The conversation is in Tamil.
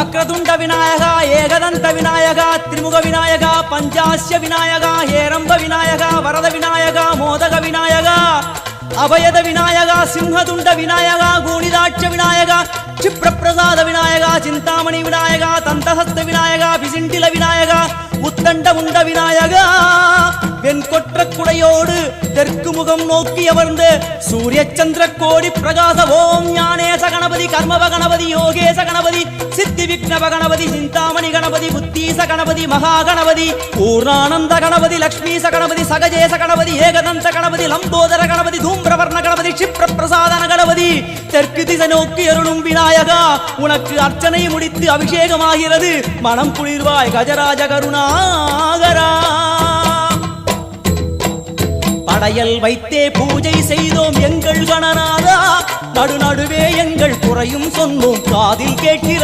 வக்ரதுண்ட விநாயகா ஏகதந்த விநாயகா திரிமுக விநாயகா பஞ்சாஸ்ய விநாயகா ஹேரம்ப விநாயகா வரத விநாயகா மோதக விநாயகா அபயத விநாயகா சிம்ஹதுண்ட விநாயகா கூணிதாட்ச விநாயகா क्षिप्रप्रसाद विनायका चिंतामणि विनायका तंतहस्त विनायका पिसिंडिल विनायका உத்தண்ட உண்ட விநாயகா வெண்கொற்ற குடையோடு தெற்கு முகம் நோக்கி அமர்ந்து சூரிய சந்திர கோடி பிரகாச ஓம் ஞானேச கணபதி கர்மவ கணபதி யோகேச கணபதி சித்தி விக்னவ கணபதி சிந்தாமணி கணபதி புத்தீச கணபதி மகா கணபதி பூர்ணானந்த கணபதி லக்ஷ்மீச கணபதி சகஜேச கணபதி ஏகதந்த கணபதி லம்போதர கணபதி தூம்பிரவர்ண கணபதி क्षिप्र பிரசாதன கணபதி தெற்கு திசை நோக்கி அருளும் விநாயகா உனக்கு அர்ச்சனை முடித்து அபிஷேகமாகிறது மனம் குளிர்வாய் கஜராஜ கருணாகரா படையல் வைத்தே பூஜை செய்தோம் எங்கள் கணநாதா நடுநடுவே எங்கள் குறையும் சொன்னோம் காதில் கேட்கிற